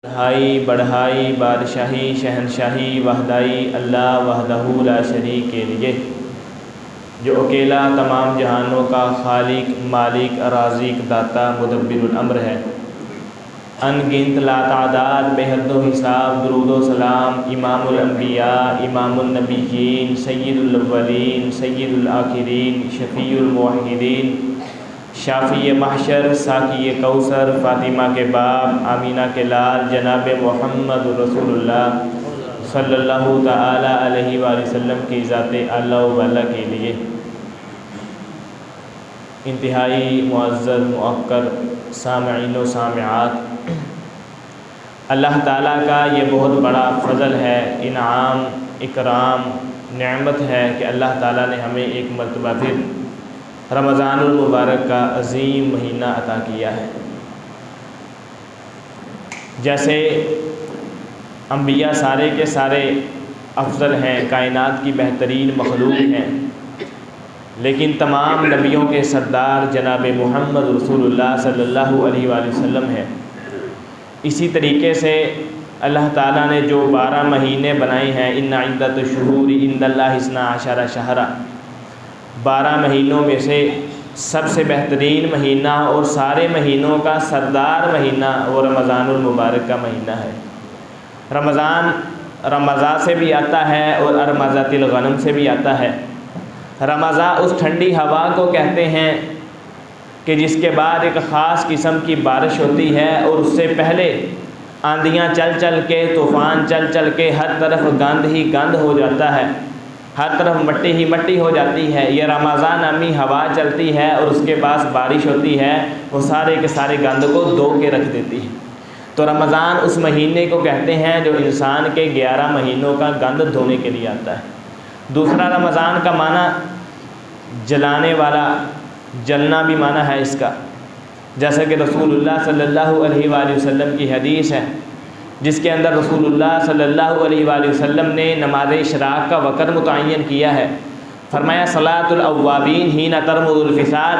بڑھائی بڑھائی بادشاہی شہنشاہی وحدائی اللہ وحدہ لا شریک کے لیے، جو اکیلا تمام جہانوں کا خالق مالک رازق داتا مدبر الامر ہے۔ ان گنت لا تعداد بے حد و حساب درود و سلام امام الانبیاء امام النبیین سید الاولین سید الآخرین شفیع الموحدین شافی محشر ساقی کوثر فاطمہ کے باپ آمینہ کے لال جناب محمد رسول اللہ صلی اللہ تعالی علیہ وآلہ وسلم کی ذات اعلیٰ و بالا کے لیے۔ انتہائی معزز موقر سامعین و سامعات، اللہ تعالیٰ کا یہ بہت بڑا فضل ہے، انعام اکرام نعمت ہے کہ اللہ تعالیٰ نے ہمیں ایک مرتبہ پھر رمضان المبارک کا عظیم مہینہ عطا کیا ہے۔ جیسے انبیاء سارے کے سارے افضل ہیں، کائنات کی بہترین مخلوق ہیں، لیکن تمام نبیوں کے سردار جناب محمد رسول اللہ صلی اللہ علیہ وآلہ وسلم ہیں۔ اسی طریقے سے اللہ تعالیٰ نے جو 12 مہینے بنائے ہیں، ان عدۃ الشہور عند اللہ 12 شہرا، 12 مہینوں میں سے سب سے بہترین مہینہ اور سارے مہینوں کا سردار مہینہ وہ رمضان المبارک کا مہینہ ہے۔ رمضان رمضان سے بھی آتا ہے اور ارمضۃ الغنم سے بھی آتا ہے۔ رمضان اس ٹھنڈی ہوا کو کہتے ہیں کہ جس کے بعد ایک خاص قسم کی بارش ہوتی ہے اور اس سے پہلے آندھیاں چل چل کے طوفان چل چل کے ہر طرف گند ہی گند ہو جاتا ہے، ہر طرف مٹی ہی مٹی ہو جاتی ہے۔ یہ رمضان نامی ہوا چلتی ہے اور اس کے بعد بارش ہوتی ہے، وہ سارے کے سارے گند کو دھو کے رکھ دیتی ہے۔ تو رمضان اس مہینے کو کہتے ہیں جو انسان کے 11 مہینوں کا گند دھونے کے لیے آتا ہے۔ دوسرا رمضان کا معنی جلانے والا، جلنا بھی معنی ہے اس کا، جیسا کہ رسول اللہ صلی اللہ علیہ وآلہ وسلم کی حدیث ہے جس کے اندر رسول اللہ صلی اللہ علیہ وآلہ وسلم نے نماز اشراق کا وقت متعین کیا ہے۔ فرمایا صلاۃ الاوابین حین ترمد الفصال،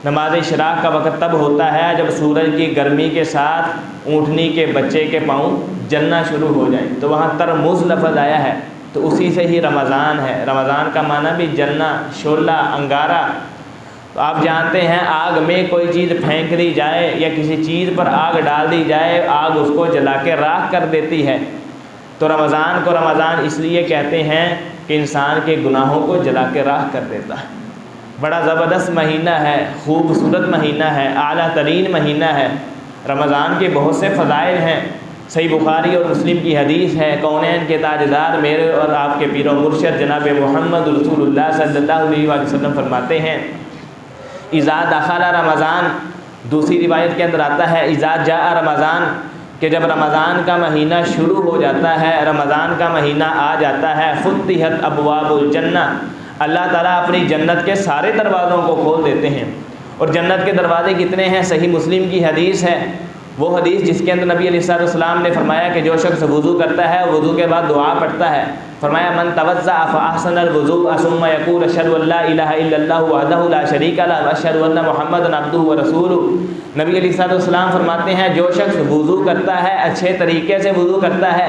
نماز اشراق کا وقت تب ہوتا ہے جب سورج کی گرمی کے ساتھ اونٹنی کے بچے کے پاؤں جلنا شروع ہو جائیں، تو وہاں ترمز لفظ آیا ہے، تو اسی سے ہی رمضان ہے۔ رمضان کا معنی بھی جلنا، شعلہ، انگارہ۔ تو آپ جانتے ہیں آگ میں کوئی چیز پھینک دی جائے یا کسی چیز پر آگ ڈال دی جائے، آگ اس کو جلا کے راکھ کر دیتی ہے۔ تو رمضان کو رمضان اس لیے کہتے ہیں کہ انسان کے گناہوں کو جلا کے راکھ کر دیتا ہے۔ بڑا زبردست مہینہ ہے، خوبصورت مہینہ ہے، اعلیٰ ترین مہینہ ہے۔ رمضان کے بہت سے فضائل ہیں۔ صحیح بخاری اور مسلم کی حدیث ہے، کونین کے تاجدار میرے اور آپ کے پیر و مرشد جناب محمد رسول اللہ صلی اللہ علیہ وآلہ وسلم فرماتے ہیں اذا دخل رمضان، دوسری روایت کے اندر آتا ہے اذا جاء رمضان، کہ جب رمضان کا مہینہ شروع ہو جاتا ہے، رمضان کا مہینہ آ جاتا ہے، فتحت ابواب الجنہ، اللہ تعالیٰ اپنی جنت کے سارے دروازوں کو کھول دیتے ہیں۔ اور جنت کے دروازے کتنے ہیں؟ صحیح مسلم کی حدیث ہے، وہ حدیث جس کے اندر نبی علیہ السلام نے فرمایا کہ جو شخص وضو کرتا ہے، وضو کے بعد دعا پڑھتا ہے، فرمایا من توضأ فاحسن الوضوء ثم يقول اشهد ان لا الہ الا اللہ وحدہ لا شریک لہ واشهد ان محمدا عبدہ ورسولہ، نبی علیہ السلام فرماتے ہیں جو شخص وضو کرتا ہے، اچھے طریقے سے وضو کرتا ہے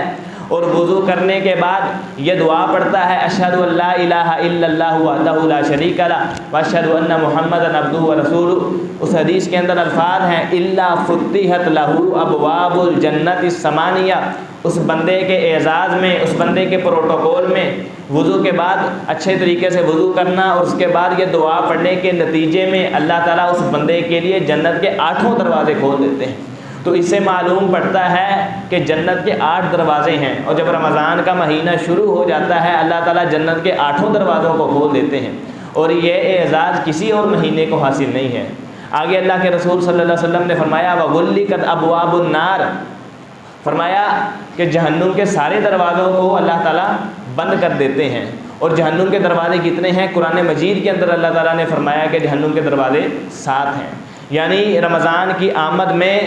اور وضو کرنے کے بعد یہ دعا پڑھتا ہے اشہد ان لا الہ الا اللہ وحدہ لا شریک لہ واشہد ان محمدا عبدہ ورسولہ، اس حدیث کے اندر الفاظ ہیں الا فتحت لہ ابواب الجنت الثمانیہ، اس بندے کے اعزاز میں، اس بندے کے پروٹوکول میں وضو کے بعد اچھے طریقے سے وضو کرنا اور اس کے بعد یہ دعا پڑھنے کے نتیجے میں اللہ تعالیٰ اس بندے کے لیے جنت کے 8 دروازے کھول دیتے ہیں۔ تو اس سے معلوم پڑتا ہے کہ جنت کے 8 دروازے ہیں، اور جب رمضان کا مہینہ شروع ہو جاتا ہے اللہ تعالیٰ جنت کے 8 دروازوں کو کھول دیتے ہیں، اور یہ اعزاز کسی اور مہینے کو حاصل نہیں ہے۔ آگے اللہ کے رسول صلی اللہ علیہ وسلم نے فرمایا وَغُلِّقَتْ أَبْوَابُ النَّارِ، فرمایا کہ جہنم کے سارے دروازوں کو اللہ تعالیٰ بند کر دیتے ہیں۔ اور جہنم کے دروازے کتنے ہیں؟ قرآن مجید کے اندر اللہ تعالیٰ نے فرمایا کہ جہنم کے دروازے 7 ہیں، یعنی رمضان کی آمد میں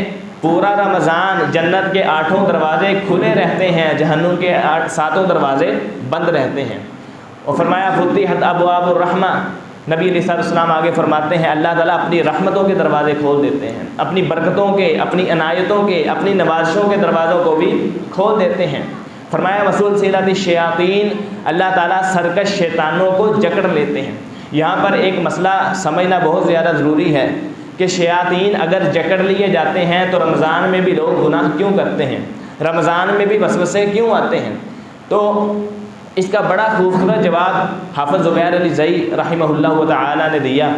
پورا رمضان جنت کے 8 دروازے کھلے رہتے ہیں، جہنم کے 7 دروازے بند رہتے ہیں۔ اور فرمایا فتحت ابواب الرحمہ، نبی علیہ السلام آگے فرماتے ہیں اللہ تعالیٰ اپنی رحمتوں کے دروازے کھول دیتے ہیں، اپنی برکتوں کے، اپنی عنایتوں کے، اپنی نوازشوں کے دروازوں کو بھی کھول دیتے ہیں۔ فرمایا وصول سیلۃ الشیاطین، اللہ تعالیٰ سرکش شیطانوں کو جکڑ لیتے ہیں۔ یہاں پر ایک مسئلہ سمجھنا بہت زیادہ ضروری ہے کہ شیاطین اگر جکڑ لیے جاتے ہیں تو رمضان میں بھی لوگ گناہ کیوں کرتے ہیں، رمضان میں بھی وسوسے کیوں آتے ہیں؟ تو اس کا بڑا خوبصورت جواب حافظ زبیر علی زئی رحمہ اللہ تعالی نے دیا۔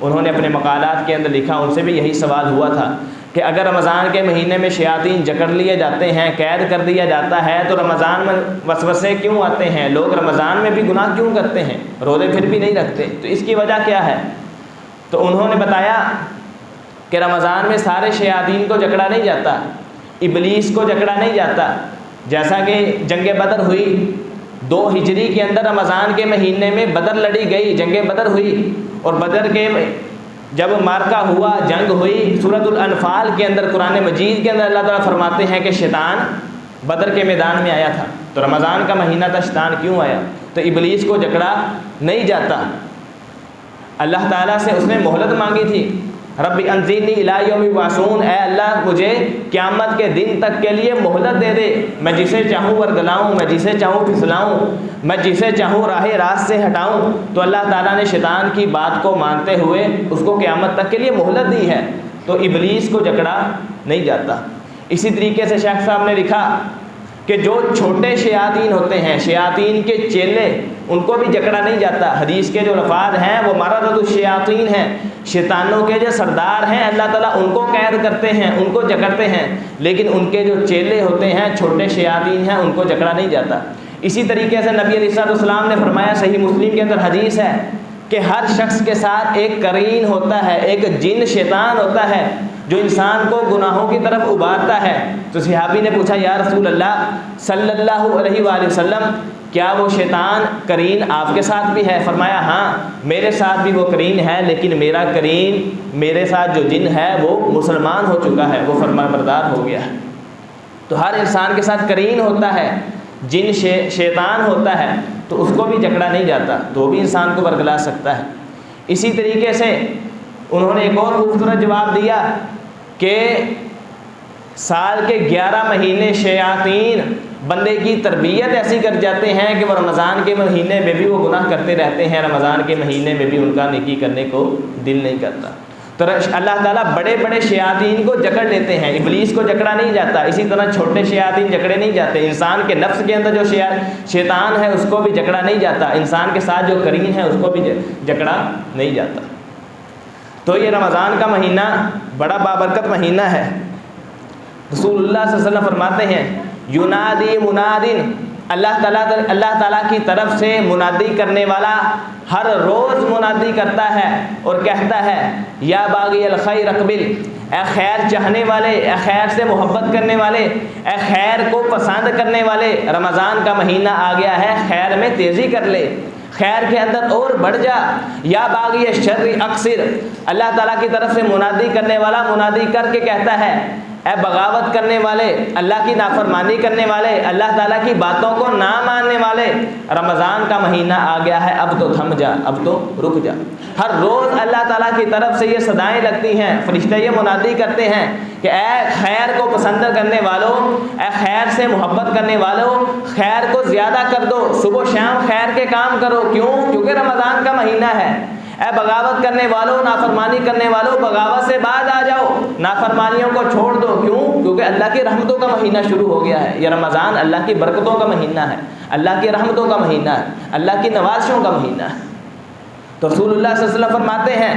انہوں نے اپنے مقالات کے اندر لکھا، ان سے بھی یہی سوال ہوا تھا کہ اگر رمضان کے مہینے میں شیاطین جکڑ لیے جاتے ہیں، قید کر دیا جاتا ہے، تو رمضان میں وسوسے کیوں آتے ہیں؟ لوگ رمضان میں بھی گناہ کیوں کرتے ہیں، روزے پھر بھی نہیں رکھتے؟ تو اس کی وجہ کیا ہے؟ تو انہوں نے بتایا کہ رمضان میں سارے شیاطین کو جکڑا نہیں جاتا، ابلیس کو جکڑا نہیں جاتا۔ جیسا کہ جنگ بدر ہوئی 2 ہجری کے اندر رمضان کے مہینے میں بدر لڑی گئی، جنگ بدر ہوئی، اور بدر کے جب مارکا ہوا، جنگ ہوئی، سورۃ الانفال کے اندر قرآن مجید کے اندر اللہ تعالیٰ فرماتے ہیں کہ شیطان بدر کے میدان میں آیا تھا۔ تو رمضان کا مہینہ تھا، شیطان کیوں آیا؟ تو ابلیس کو جکڑا نہیں جاتا۔ اللہ تعالیٰ سے اس نے مہلت مانگی تھی، رب انظرنی الی یوم یبعثون، اے اللہ مجھے قیامت کے دن تک کے لیے مہلت دے دے، میں جسے چاہوں ورگلاؤں، میں جسے چاہوں پھسلاؤں، میں جسے چاہوں راہ راست سے ہٹاؤں۔ تو اللہ تعالیٰ نے شیطان کی بات کو مانتے ہوئے اس کو قیامت تک کے لیے مہلت دی ہے، تو ابلیس کو جکڑا نہیں جاتا۔ اسی طریقے سے شیخ صاحب نے لکھا کہ جو چھوٹے شیاطین ہوتے ہیں، شیاطین کے چیلے، ان کو بھی جکڑا نہیں جاتا۔ حدیث کے جو الفاظ ہیں وہ مرضۃ الشیاطین ہیں، شیطانوں کے جو سردار ہیں اللہ تعالیٰ ان کو قید کرتے ہیں، ان کو جکڑتے ہیں، لیکن ان کے جو چیلے ہوتے ہیں، چھوٹے شیاطین ہیں، ان کو جکڑا نہیں جاتا۔ اسی طریقے سے نبی علیہ السلام نے فرمایا، صحیح مسلم کے اندر حدیث ہے کہ ہر شخص کے ساتھ ایک قرین ہوتا ہے، ایک جن شیطان ہوتا ہے جو انسان کو گناہوں کی طرف ابھارتا ہے۔ تو صحابی نے پوچھا یا رسول اللہ صلی اللہ علیہ وآلہ وسلم، کیا وہ شیطان قرین آپ کے ساتھ بھی ہے؟ فرمایا ہاں میرے ساتھ بھی وہ قرین ہے، لیکن میرا قرین، میرے ساتھ جو جن ہے وہ مسلمان ہو چکا ہے، وہ فرمان بردار ہو گیا ہے۔ تو ہر انسان کے ساتھ قرین ہوتا ہے، جن شیطان ہوتا ہے، تو اس کو بھی جکڑا نہیں جاتا، تو وہ بھی انسان کو ورگلا سکتا ہے۔ اسی طریقے سے انہوں نے ایک اور خوبصورت جواب دیا کہ سال کے 11 مہینے شیاطین بندے کی تربیت ایسی کر جاتے ہیں کہ وہ رمضان کے مہینے میں بھی وہ گناہ کرتے رہتے ہیں، رمضان کے مہینے میں بھی ان کا نیکی کرنے کو دل نہیں کرتا۔ تو اللہ تعالیٰ بڑے بڑے شیاطین کو جکڑ لیتے ہیں، ابلیس کو جکڑا نہیں جاتا۔ اسی طرح چھوٹے شیاطین جکڑے نہیں جاتے۔ انسان کے نفس کے اندر جو شیطان ہے اس کو بھی جکڑا نہیں جاتا، انسان کے ساتھ جو قرین ہے اس کو بھی جکڑا نہیں جاتا۔ تو یہ رمضان کا مہینہ بڑا بابرکت مہینہ ہے۔ رسول اللہ صلی اللہ علیہ وسلم فرماتے ہیں ینادی منادن، اللہ تعالیٰ کی طرف سے منادی کرنے والا ہر روز منادی کرتا ہے اور کہتا ہے یا باغی الخیر اقبل، اے خیر چاہنے والے، اے خیر سے محبت کرنے والے، اے خیر کو پسند کرنے والے، رمضان کا مہینہ آ گیا ہے، خیر میں تیزی کر لے، خیر کے اندر اور بڑھ جا۔ یا باغی الشر اقصر، اللہ تعالیٰ کی طرف سے منادی کرنے والا منادی کر کے کہتا ہے اے بغاوت کرنے والے، اللہ کی نافرمانی کرنے والے، اللہ تعالیٰ کی باتوں کو نہ ماننے والے، رمضان کا مہینہ آ گیا ہے، اب تو تھم جا، اب تو رک جا۔ ہر روز اللہ تعالیٰ کی طرف سے یہ صدائیں لگتی ہیں، فرشتے یہ منادی کرتے ہیں کہ اے خیر کو پسند کرنے والوں، اے خیر سے محبت کرنے والوں، خیر کو زیادہ کر دو، صبح و شام خیر کے کام کرو۔ کیوں؟ کیونکہ رمضان کا مہینہ ہے۔ اے بغاوت کرنے والوں، نافرمانی کرنے والوں، بغاوت سے بعد آ جاؤ، نافرمانیوں کو چھوڑ دو۔ کیوں؟ کیونکہ اللہ کی رحمتوں کا مہینہ شروع ہو گیا ہے۔ یہ رمضان اللہ کی برکتوں کا مہینہ ہے، اللہ کی رحمتوں کا مہینہ ہے، اللہ کی نوازشوں کا مہینہ ہے۔ تو رسول اللہ صلی اللہ علیہ وسلم فرماتے ہیں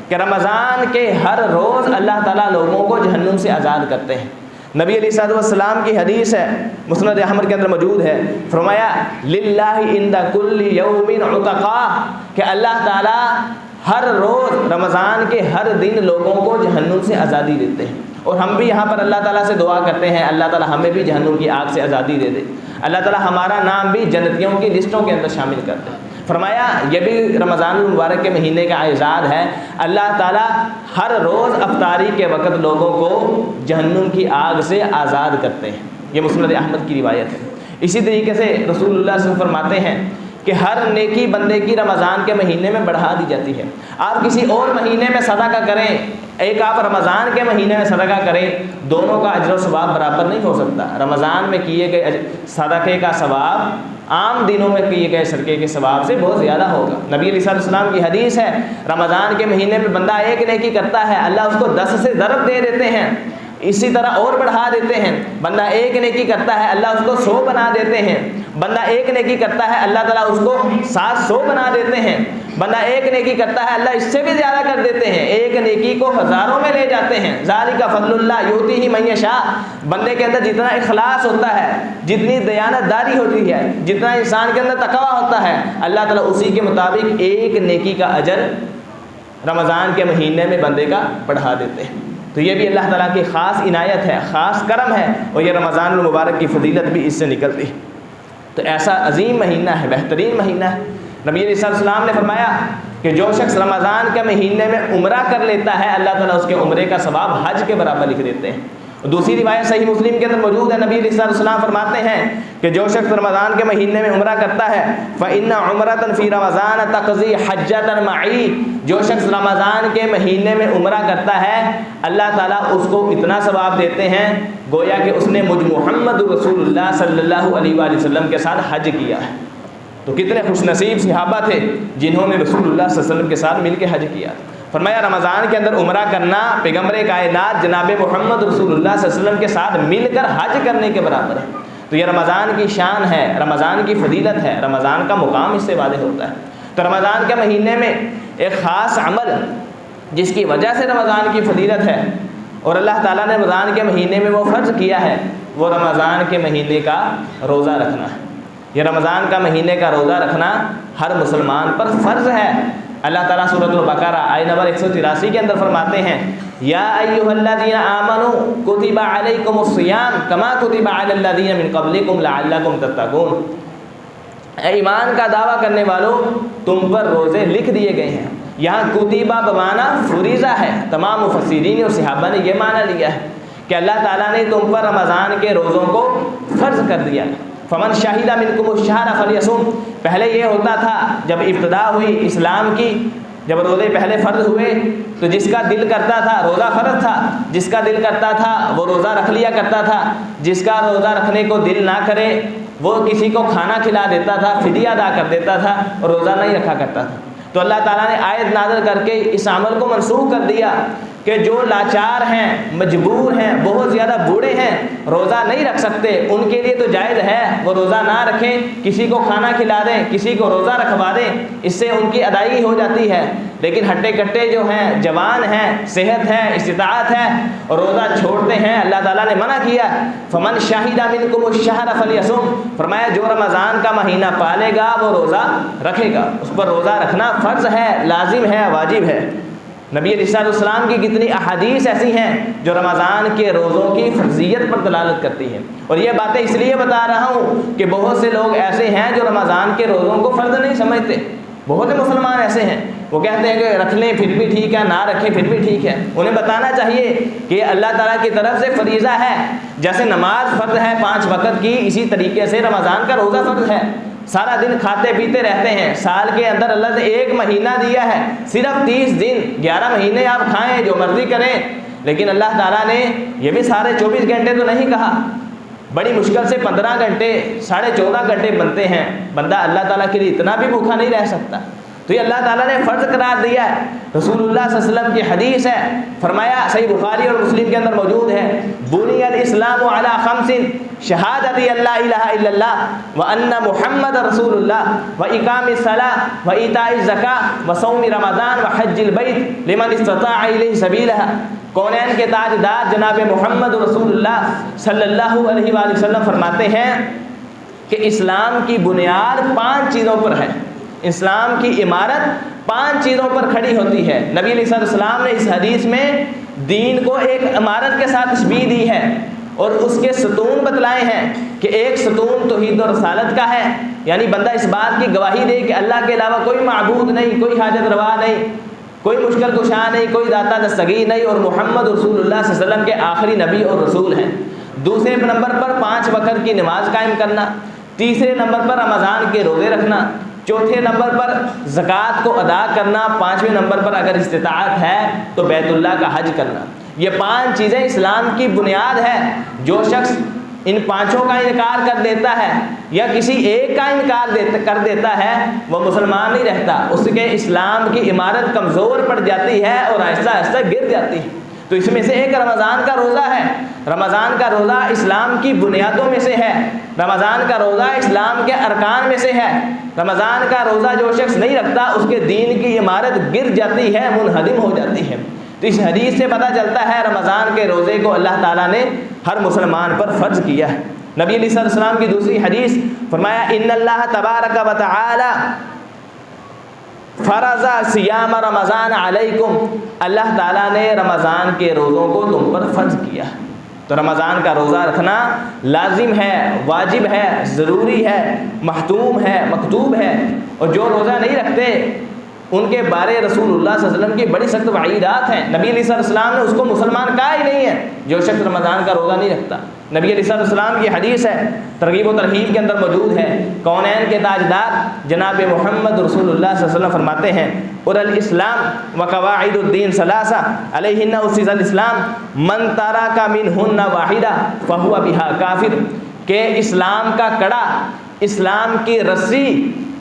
کہ رمضان کے ہر روز اللہ تعالیٰ لوگوں کو جہنم سے آزاد کرتے ہیں۔ نبی علیہ السلام کی حدیث ہے، مسند احمد کے اندر موجود ہے، فرمایا للہ عند کل یوم عتقاء، کہ اللہ تعالیٰ ہر روز رمضان کے ہر دن لوگوں کو جہنم سے آزادی دیتے ہیں۔ اور ہم بھی یہاں پر اللہ تعالیٰ سے دعا کرتے ہیں اللہ تعالیٰ ہمیں بھی جہنم کی آگ سے آزادی دے دے، اللہ تعالیٰ ہمارا نام بھی جنتیوں کی لسٹوں کے اندر شامل کر دے۔ فرمایا یہ بھی رمضان المبارک کے مہینے کا اعزاز ہے، اللہ تعالیٰ ہر روز افطاری کے وقت لوگوں کو جہنم کی آگ سے آزاد کرتے ہیں۔ یہ مسند احمد کی روایت ہے۔ اسی طریقے سے رسول اللہ صلی اللہ علیہ وسلم فرماتے ہیں کہ ہر نیکی بندے کی رمضان کے مہینے میں بڑھا دی جاتی ہے۔ آپ کسی اور مہینے میں صدقہ کریں، ایک آپ رمضان کے مہینے میں صدقہ کریں، دونوں کا اجر و ثواب برابر نہیں ہو سکتا۔ رمضان میں کیے گئے صدقے کا ثواب عام دنوں میں کیے گئے صدقے کے ثواب سے بہت زیادہ ہوگا۔ نبی علیہ السلام کی حدیث ہے، رمضان کے مہینے میں بندہ ایک نیکی کرتا ہے، اللہ اس کو 10 سے ضرب دے دیتے ہیں، اسی طرح اور بڑھا دیتے ہیں۔ بندہ ایک نیکی کرتا ہے، اللہ اس کو 100 بنا دیتے ہیں۔ بندہ ایک نیکی کرتا ہے، اللہ تعالیٰ اس کو 700 بنا دیتے ہیں۔ بندہ ایک نیکی کرتا ہے، اللہ اس سے بھی زیادہ کر دیتے ہیں، ایک نیکی کو ہزاروں میں لے جاتے ہیں۔ ذالک فضل اللہ یؤتیہ من یشاء۔ بندے کے اندر جتنا اخلاص ہوتا ہے، جتنی دیانت داری ہوتی ہے، جتنا انسان کے اندر تقویٰ ہوتا ہے، اللہ تعالیٰ اسی کے مطابق ایک نیکی کا اجر رمضان کے مہینے میں بندے کا بڑھا دیتے ہیں۔ تو یہ بھی اللہ تعالیٰ کی خاص عنایت ہے، خاص کرم ہے، اور یہ رمضان المبارک کی فضیلت بھی اس سے نکلتی ہے۔ تو ایسا عظیم مہینہ ہے، بہترین مہینہ ہے۔ نبی علیہ السلام نے فرمایا کہ جو شخص رمضان کے مہینے میں عمرہ کر لیتا ہے، اللہ تعالیٰ اس کے عمرے کا ثواب حج کے برابر لکھ دیتے ہیں۔ دوسری روایت صحیح مسلم کے اندر موجود ہے، نبی علیہ السلام فرماتے ہیں کہ جو شخص رمضان کے مہینے میں عمرہ کرتا ہے فَإِنَّ عُمْرَةً فِي رَمَضَانَ تَقْضِي حَجَّةً مَعِي، جو شخص رمضان کے مہینے میں عمرہ کرتا ہے، اللہ تعالیٰ اس کو اتنا ثواب دیتے ہیں گویا کہ اس نے مجھ محمد رسول اللہ صلی اللہ علیہ وآلہ وسلم کے ساتھ حج کیا ہے۔ تو کتنے خوش نصیب صحابہ تھے جنہوں نے رسول اللہ صلی اللہ علیہ وسلم کے ساتھ مل کے حج کیا۔ فرمایا رمضان کے اندر عمرہ کرنا پیغمبر کائنات جناب محمد رسول اللہ صلی اللہ علیہ وسلم کے ساتھ مل کر حج کرنے کے برابر ہے۔ تو یہ رمضان کی شان ہے، رمضان کی فضیلت ہے، رمضان کا مقام اس سے واضح ہوتا ہے۔ تو رمضان کے مہینے میں ایک خاص عمل جس کی وجہ سے رمضان کی فضیلت ہے اور اللہ تعالیٰ نے رمضان کے مہینے میں وہ فرض کیا ہے، وہ رمضان کے مہینے کا روزہ رکھنا ہے۔ یہ رمضان کا مہینے کا روزہ رکھنا ہر مسلمان پر فرض ہے۔ اللہ تعالیٰ سورۃ البقرہ آیت نمبر 183 کے اندر فرماتے ہیں یا ایھا الذین آمنوا کتب علیکم الصیام کما کتب علی الذین من قبلکم لعلکم تتقون۔ اے ایمان کا دعویٰ کرنے والوں، تم پر روزے لکھ دیے گئے ہیں۔ یہاں کتبہ بمانا فریضہ ہے، تمام مفسرین اور صحابہ نے یہ معنی لیا ہے کہ اللہ تعالیٰ نے تم پر رمضان کے روزوں کو فرض کر دیا۔ فمن شہد منکم الشہر فلیصم، پہلے یہ ہوتا تھا جب ابتدا ہوئی اسلام کی، جب روزے پہلے فرض ہوئے تو جس کا دل کرتا تھا، روزہ فرض تھا، جس کا دل کرتا تھا وہ روزہ رکھ لیا کرتا تھا، جس کا روزہ رکھنے کو دل نہ کرے وہ کسی کو کھانا کھلا دیتا تھا، فدیہ ادا کر دیتا تھا اور روزہ نہیں رکھا کرتا تھا۔ تو اللہ تعالیٰ نے آیت نازل کر کے اس عمل کو منسوخ کر دیا کہ جو لاچار ہیں، مجبور ہیں، بہت زیادہ بوڑھے ہیں، روزہ نہیں رکھ سکتے، ان کے لیے تو جائز ہے وہ روزہ نہ رکھیں، کسی کو کھانا کھلا دیں، کسی کو روزہ رکھوا دیں، اس سے ان کی ادائیگی ہو جاتی ہے۔ لیکن ہٹے کٹے جو ہیں، جوان ہیں، صحت ہے، استطاعت ہے اور روزہ چھوڑتے ہیں، اللہ تعالیٰ نے منع کیا فمن شہد منکم الشہر فلیصم، فرمایا جو رمضان کا مہینہ پالے گا وہ روزہ رکھے گا، اس پر روزہ رکھنا فرض ہے، لازم ہے، واجب ہے۔ نبی علیہ السلام کی کتنی احادیث ایسی ہیں جو رمضان کے روزوں کی فرضیت پر دلالت کرتی ہیں، اور یہ باتیں اس لیے بتا رہا ہوں کہ بہت سے لوگ ایسے ہیں جو رمضان کے روزوں کو فرض نہیں سمجھتے۔ بہت سے مسلمان ایسے ہیں، وہ کہتے ہیں کہ رکھ لیں پھر بھی ٹھیک ہے، نہ رکھیں پھر بھی ٹھیک ہے۔ انہیں بتانا چاہیے کہ یہ اللہ تعالیٰ کی طرف سے فریضہ ہے، جیسے نماز فرض ہے 5 وقت کی، اسی طریقے سے رمضان کا روزہ فرض ہے۔ سارا دن کھاتے پیتے رہتے ہیں، سال کے اندر اللہ نے ایک مہینہ دیا ہے، صرف 30 دن، 11 مہینے آپ کھائیں جو مرضی کریں، لیکن اللہ تعالیٰ نے یہ بھی سارے 24 گھنٹے تو نہیں کہا، بڑی مشکل سے 15 گھنٹے 14.5 گھنٹے بنتے ہیں، بندہ اللہ تعالیٰ کے لیے اتنا بھی بھوکا نہیں رہ سکتا، تو یہ اللہ تعالیٰ نے فرض قرار دیا ہے۔ رسول اللہ صلی اللہ علیہ وسلم کی حدیث ہے، فرمایا صحیح بخاری اور مسلم کے اندر موجود ہے بنی الاسلام علی 5 شہادت اللہ الہ الا اللہ وان محمد رسول اللہ واقام الصلاۃ وایتاء الزکاۃ وصوم رمضان وحج البیت لمن استطاع الیہ سبیلا۔ کونین کے تاجدار جناب محمد رسول اللہ صلی اللہ علیہ وآلہ وسلم فرماتے ہیں کہ اسلام کی بنیاد 5 چیزوں پر ہے، اسلام کی عمارت 5 چیزوں پر کھڑی ہوتی ہے۔ نبی علیہ السلام نے اس حدیث میں دین کو ایک عمارت کے ساتھ تشبیہ دی ہے اور اس کے ستون بتلائے ہیں کہ ایک ستون توحید و رسالت کا ہے، یعنی بندہ اس بات کی گواہی دے کہ اللہ کے علاوہ کوئی معبود نہیں، کوئی حاجت روا نہیں، کوئی مشکل کشا نہیں، کوئی داتا دستگیر نہیں، اور محمد رسول اللہ صلی اللہ علیہ وسلم کے آخری نبی اور رسول ہیں۔ دوسرے نمبر پر 5 وقت کی نماز قائم کرنا، تیسرے نمبر پر رمضان کے روزے رکھنا، چوتھے نمبر پر زکوٰۃ کو ادا کرنا، پانچویں نمبر پر اگر استطاعت ہے تو بیت اللہ کا حج کرنا۔ یہ 5 چیزیں اسلام کی بنیاد ہے۔ جو شخص ان 5 کا انکار کر دیتا ہے یا کسی ایک کا انکار کر دیتا ہے وہ مسلمان نہیں رہتا، اس کے اسلام کی عمارت کمزور پڑ جاتی ہے اور آہستہ آہستہ گر جاتی ہے۔ تو اس میں سے ایک رمضان کا روزہ ہے۔ رمضان کا روزہ اسلام کی بنیادوں میں سے ہے۔ رمضان کا روزہ اسلام کے ارکان میں سے ہے۔ رمضان کا روزہ جو شخص نہیں رکھتا اس کے دین کی عمارت گر جاتی ہے، منہدم ہو جاتی ہے۔ تو اس حدیث سے پتہ چلتا ہے رمضان کے روزے کو اللہ تعالیٰ نے ہر مسلمان پر فرض کیا ہے۔ نبی علیہ الصلوۃ والسلام کی دوسری حدیث فرمایا ان اللہ تبارک و تعالی فرض صیام رمضان علیکم، اللہ تعالیٰ نے رمضان کے روزوں کو تم پر فرض کیا۔ تو رمضان کا روزہ رکھنا لازم ہے، واجب ہے، ضروری ہے، محتوم ہے، مکتوب ہے۔ اور جو روزہ نہیں رکھتے ان کے بارے رسول اللہ صلی اللہ علیہ وسلم کی بڑی سخت وعیدات ہیں۔ نبی علیہ السلام نے اس کو مسلمان کہا ہی نہیں ہے جو شخص رمضان کا روزہ نہیں رکھتا۔ نبی علیہ السلام کی حدیث ہے، ترغیب و ترہیب کے اندر موجود ہے، کونین کے تاجدار جناب محمد رسول اللہ صلی اللہ علیہ وسلم فرماتے ہیں اور الاسلام و قواعد الدین ثلاثہ علیہن اسس الاسلام من ترک منہن واحدہ فہو بہا کافر، کہ اسلام کا کڑا، اسلام کی رسی،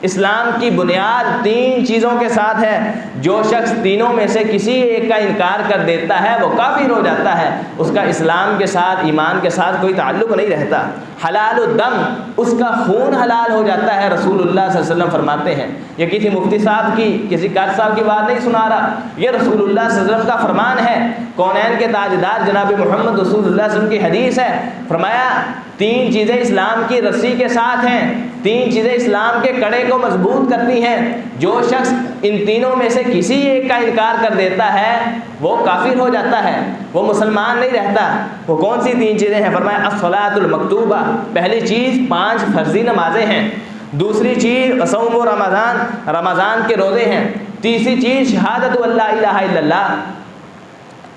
اسلام کی بنیاد 3 چیزوں کے ساتھ ہے۔ جو شخص تینوں میں سے کسی ایک کا انکار کر دیتا ہے وہ کافر ہو جاتا ہے، اس کا اسلام کے ساتھ، ایمان کے ساتھ کوئی تعلق نہیں رہتا۔ حلال الدم، اس کا خون حلال ہو جاتا ہے، رسول اللہ صلی اللہ علیہ وسلم فرماتے ہیں۔ یہ کسی مفتی صاحب کی، کسی قاری صاحب کی بات نہیں سنا رہا، یہ رسول اللہ صلی اللہ علیہ وسلم کا فرمان ہے۔ کونین کے تاجدار جناب محمد رسول اللہ صلی اللہ علیہ وسلم کی حدیث ہے، فرمایا 3 چیزیں اسلام کی رسی کے ساتھ ہیں، 3 چیزیں اسلام کے کڑے کو مضبوط کرتی ہیں۔ جو شخص ان تینوں میں سے کسی ایک کا انکار کر دیتا ہے وہ کافر ہو جاتا ہے، وہ مسلمان نہیں رہتا۔ وہ کون سی 3 چیزیں ہیں؟ فرمایا الصلاۃ المکتوبہ، پہلی چیز 5 فرضی نمازیں ہیں، دوسری چیز صوم و رمضان، رمضان کے روزے ہیں، تیسری چیز شہادت اللہ الہ الا اللہ،